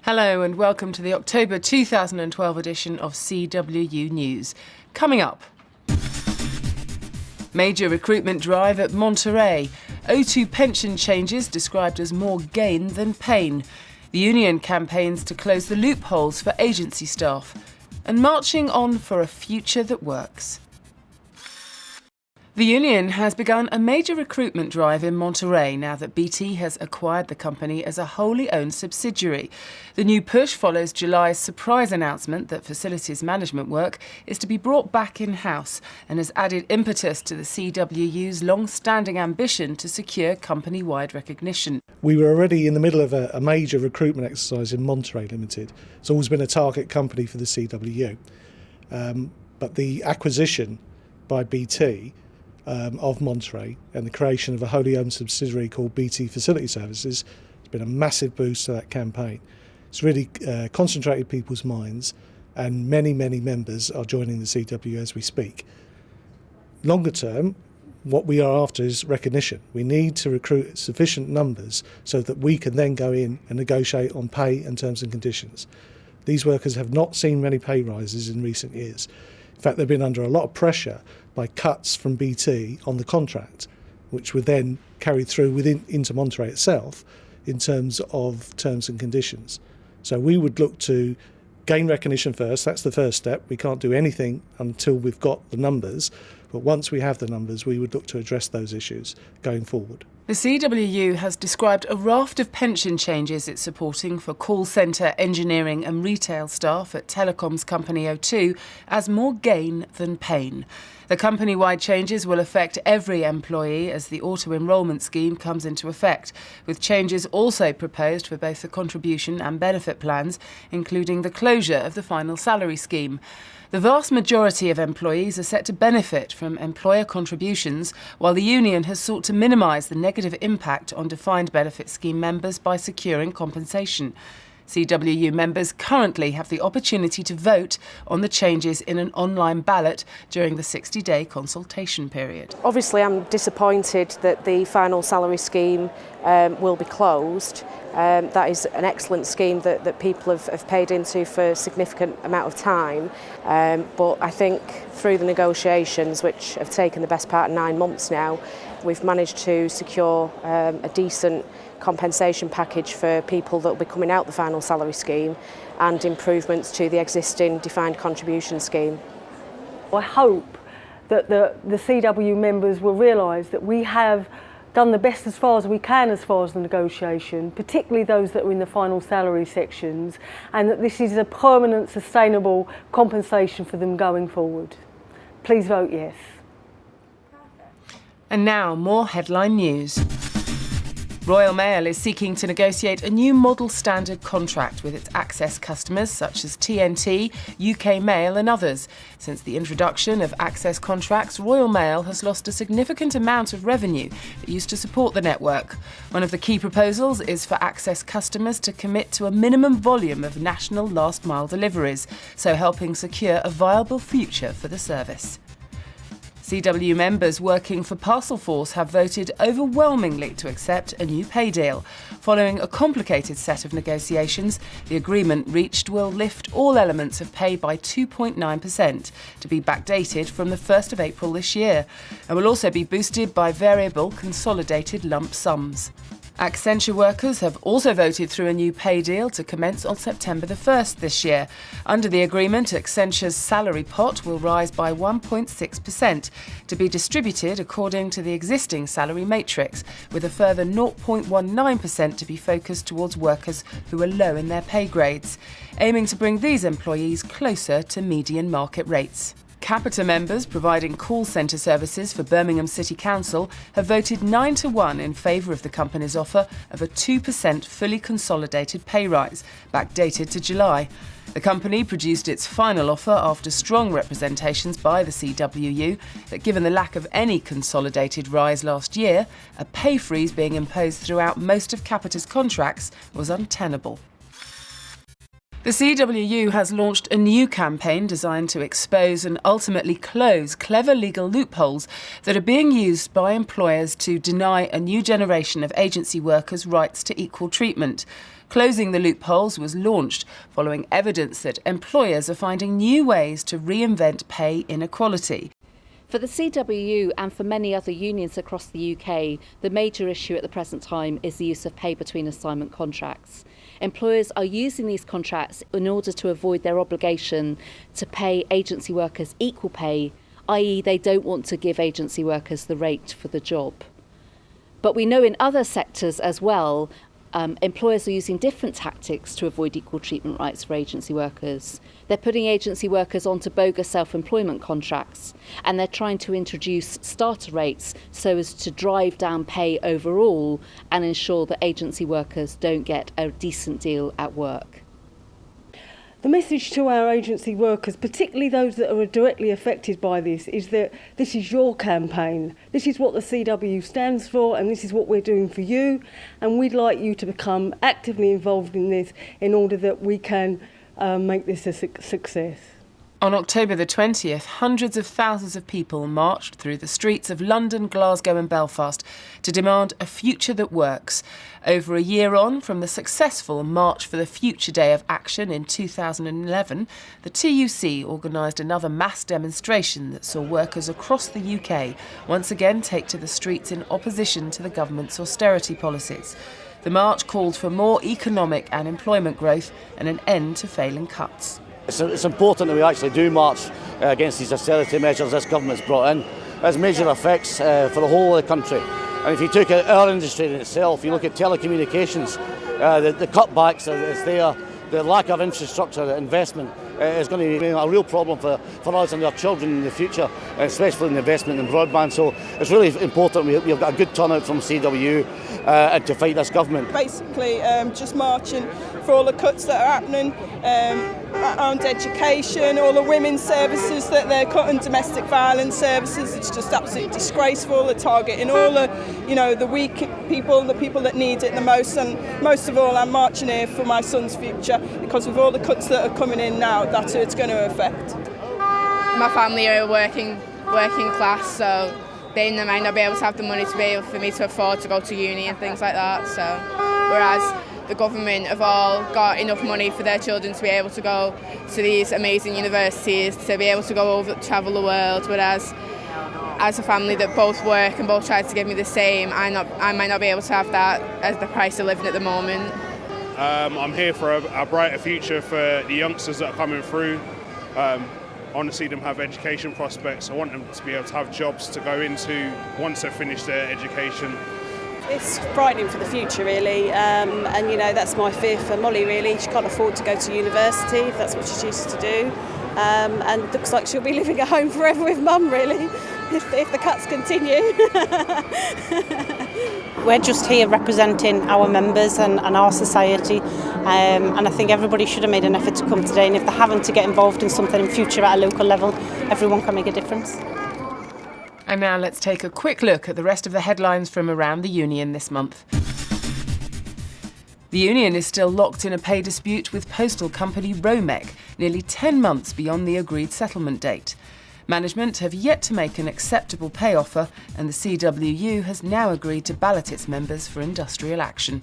Hello and welcome to the October 2012 edition of CWU News. Coming up, major recruitment drive at Monteray, O2 pension changes described as more gain than pain, the union campaigns to close the loopholes for agency staff, and marching on for a future that works. The union has begun a major recruitment drive in Monteray now that BT has acquired the company as a wholly owned subsidiary. The new push follows July's surprise announcement that facilities management work is to be brought back in-house and has added impetus to the CWU's long-standing ambition to secure company-wide recognition. We were already in the middle of a major recruitment exercise in Monteray Limited. It's always been a target company for the CWU. But the acquisition by BT of Monteray and the creation of a wholly owned subsidiary called BT Facility Services has been a massive boost to that campaign. It's really concentrated people's minds, and many members are joining the CWU as we speak. Longer term, what we are after is recognition. We need to recruit sufficient numbers so that we can then go in and negotiate on pay and terms and conditions. These workers have not seen many pay rises in recent years. In fact, they've been under a lot of pressure by cuts from BT on the contract, which were then carried through into Monteray itself in terms of terms and conditions. So we would look to gain recognition first. That's the first step. We can't do anything until we've got the numbers. But once we have the numbers, we would look to address those issues going forward. The CWU has described a raft of pension changes it's supporting for call centre, engineering and retail staff at telecoms company O2 as more gain than pain. The company-wide changes will affect every employee as the auto-enrolment scheme comes into effect, with changes also proposed for both the contribution and benefit plans, including the closure of the final salary scheme. The vast majority of employees are set to benefit from employer contributions, while the union has sought to minimise the negative impact on defined benefit scheme members by securing compensation. CWU members currently have the opportunity to vote on the changes in an online ballot during the 60-day consultation period. Obviously, I'm disappointed that the final salary scheme will be closed. That is an excellent scheme that people have paid into for a significant amount of time. But I think through the negotiations, which have taken the best part of 9 months now, we've managed to secure a decent compensation package for people that will be coming out the final salary scheme and improvements to the existing defined contribution scheme. I hope that the CW members will realise that we have done the best as far as we can as far as the negotiation, particularly those that are in the final salary sections, and that this is a permanent, sustainable compensation for them going forward. Please vote yes. And now, more headline news. Royal Mail is seeking to negotiate a new model standard contract with its access customers such as TNT, UK Mail and others. Since the introduction of access contracts, Royal Mail has lost a significant amount of revenue that used to support the network. One of the key proposals is for access customers to commit to a minimum volume of national last mile deliveries, so helping secure a viable future for the service. CW members working for Parcelforce have voted overwhelmingly to accept a new pay deal. Following a complicated set of negotiations, the agreement reached will lift all elements of pay by 2.9%, to be backdated from the 1st of April this year, and will also be boosted by variable consolidated lump sums. Accenture workers have also voted through a new pay deal to commence on September the 1st this year. Under the agreement, Accenture's salary pot will rise by 1.6%, to be distributed according to the existing salary matrix, with a further 0.19% to be focused towards workers who are low in their pay grades, aiming to bring these employees closer to median market rates. Capita members providing call centre services for Birmingham City Council have voted 9-1 in favour of the company's offer of a 2% fully consolidated pay rise, backdated to July. The company produced its final offer after strong representations by the CWU that given the lack of any consolidated rise last year, a pay freeze being imposed throughout most of Capita's contracts was untenable. The CWU has launched a new campaign designed to expose and ultimately close clever legal loopholes that are being used by employers to deny a new generation of agency workers rights to equal treatment. Closing the Loopholes was launched following evidence that employers are finding new ways to reinvent pay inequality. For the CWU and for many other unions across the UK, the major issue at the present time is the use of pay between assignment contracts. Employers are using these contracts in order to avoid their obligation to pay agency workers equal pay, i.e. they don't want to give agency workers the rate for the job. But we know in other sectors as well, employers are using different tactics to avoid equal treatment rights for agency workers. They're putting agency workers onto bogus self-employment contracts, and they're trying to introduce starter rates so as to drive down pay overall and ensure that agency workers don't get a decent deal at work. The message to our agency workers, particularly those that are directly affected by this, is that this is your campaign. This is what the CW stands for, and this is what we're doing for you. And we'd like you to become actively involved in this in order that we can make this a success. On October the 20th, hundreds of thousands of people marched through the streets of London, Glasgow and Belfast to demand a future that works. Over a year on from the successful March for the Future Day of Action in 2011, the TUC organised another mass demonstration that saw workers across the UK once again take to the streets in opposition to the government's austerity policies. The march called for more economic and employment growth and an end to failing cuts. It's important that we actually do march against these austerity measures this government's brought in. It has major effects for the whole of the country. And if you took our industry in itself, you look at telecommunications, the cutbacks that's there, the lack of infrastructure, the investment is going to be a real problem for us and our children in the future, especially in the investment in broadband. So it's really important we've got a good turnout from CWU and to fight this government. Basically just marching for all the cuts that are happening around education, all the women's services that they're cutting, domestic violence services. It's just absolutely disgraceful. They're targeting all the weak people, the people that need it the most. And most of all, I'm marching here for my son's future, because with all the cuts that are coming in now, that's who it's going to affect. My family are working class, so they might not be able to have the money to be able for me to afford to go to uni and things like that. So, whereas the government have all got enough money for their children to be able to go to these amazing universities, to be able to go over, travel the world, whereas as a family that both work and both try to give me the same, I might not be able to have that as the price of living at the moment. I'm here for a brighter future for the youngsters that are coming through. I want to see them have education prospects. I want them to be able to have jobs to go into once they've finished their education. It's frightening for the future, really, and that's my fear for Molly, really. She can't afford to go to university if that's what she chooses to do, and it looks like she'll be living at home forever with Mum, really, if the cuts continue. We're just here representing our members and our society, and I think everybody should have made an effort to come today, and if they haven't, to get involved in something in future at a local level. Everyone can make a difference. And now let's take a quick look at the rest of the headlines from around the union this month. The union is still locked in a pay dispute with postal company Romek, nearly 10 months beyond the agreed settlement date. Management have yet to make an acceptable pay offer, and the CWU has now agreed to ballot its members for industrial action.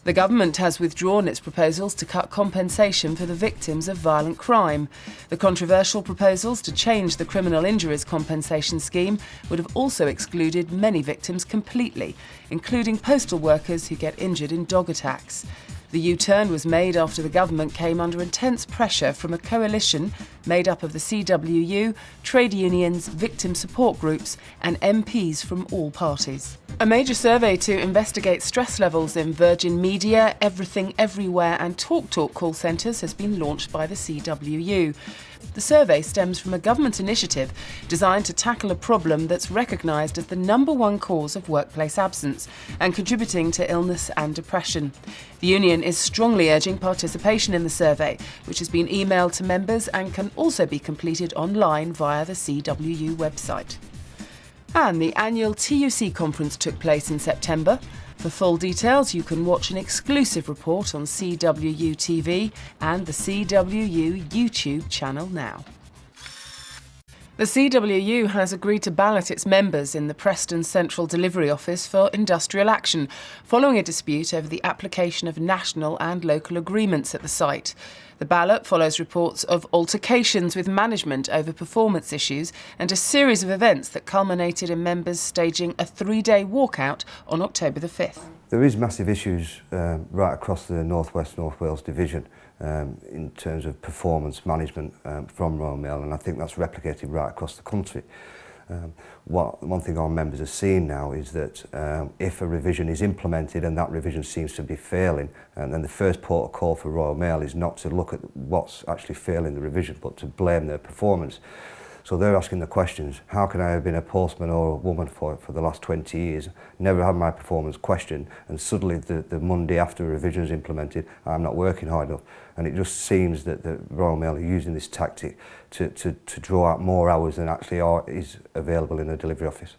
The government has withdrawn its proposals to cut compensation for the victims of violent crime. The controversial proposals to change the criminal injuries compensation scheme would have also excluded many victims completely, including postal workers who get injured in dog attacks. The U-turn was made after the government came under intense pressure from a coalition made up of the CWU, trade unions, victim support groups and MPs from all parties. A major survey to investigate stress levels in Virgin Media, Everything Everywhere and TalkTalk call centres has been launched by the CWU. The survey stems from a government initiative designed to tackle a problem that's recognised as the #1 cause of workplace absence and contributing to illness and depression. The union is strongly urging participation in the survey, which has been emailed to members and can also be completed online via the CWU website. And the annual TUC conference took place in September. For full details, you can watch an exclusive report on CWU TV and the CWU YouTube channel now. The CWU has agreed to ballot its members in the Preston Central Delivery Office for industrial action, following a dispute over the application of national and local agreements at the site. The ballot follows reports of altercations with management over performance issues and a series of events that culminated in members staging a 3-day walkout on October the 5th. There is massive issues right across the North Wales division in terms of performance management from Royal Mail, and I think that's replicated right across the country. One thing our members are seeing now is that if a revision is implemented and that revision seems to be failing, then the first port of call for Royal Mail is not to look at what's actually failing the revision, but to blame their performance. So they're asking the questions, how can I have been a postman or a woman for the last 20 years, never had my performance questioned, and suddenly the Monday after a revision is implemented, I'm not working hard enough. And it just seems that the Royal Mail are using this tactic to draw out more hours than actually is available in the delivery office.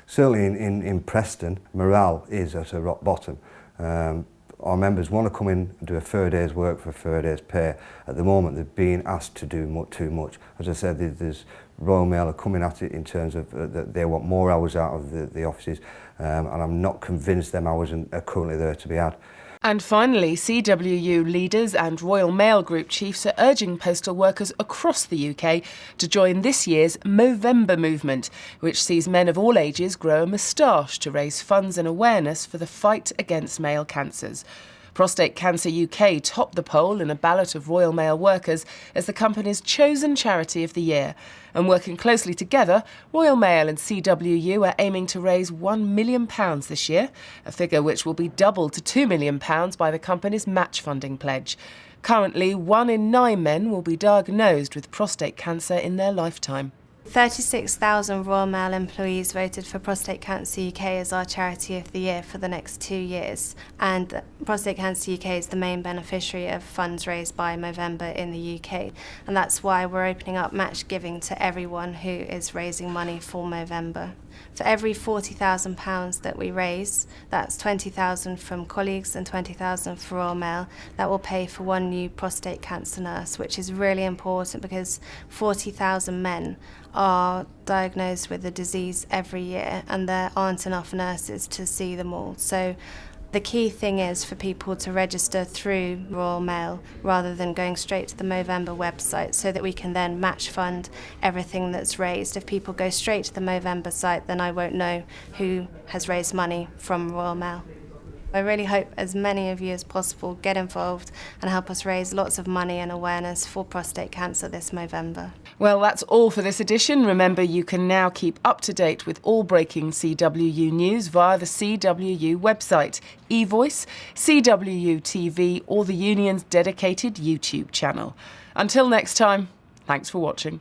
Certainly in Preston, morale is at a rock bottom. Our members want to come in and do a fair day's work for a fair day's pay. At the moment, they're being asked to do too much. As I said, there's Royal Mail are coming at it in terms of that they want more hours out of the offices, and I'm not convinced them hours are currently there to be had. And finally, CWU leaders and Royal Mail Group chiefs are urging postal workers across the UK to join this year's Movember movement, which sees men of all ages grow a moustache to raise funds and awareness for the fight against male cancers. Prostate Cancer UK topped the poll in a ballot of Royal Mail workers as the company's chosen charity of the year. And working closely together, Royal Mail and CWU are aiming to raise £1 million this year, a figure which will be doubled to £2 million by the company's match funding pledge. Currently, 1 in 9 men will be diagnosed with prostate cancer in their lifetime. 36,000 Royal Mail employees voted for Prostate Cancer UK as our charity of the year for the next 2 years, and Prostate Cancer UK is the main beneficiary of funds raised by Movember in the UK, and that's why we're opening up match giving to everyone who is raising money for Movember. For every £40,000 that we raise, that's 20,000 from colleagues and 20,000 for Royal Mail, that will pay for 1 new prostate cancer nurse, which is really important because 40,000 men are diagnosed with the disease every year and there aren't enough nurses to see them all. So the key thing is for people to register through Royal Mail rather than going straight to the Movember website, so that we can then match fund everything that's raised. If people go straight to the Movember site, then I won't know who has raised money from Royal Mail. I really hope as many of you as possible get involved and help us raise lots of money and awareness for prostate cancer this Movember. Well, that's all for this edition. Remember, you can now keep up to date with all breaking CWU news via the CWU website, eVoice, CWU TV, or the union's dedicated YouTube channel. Until next time, thanks for watching.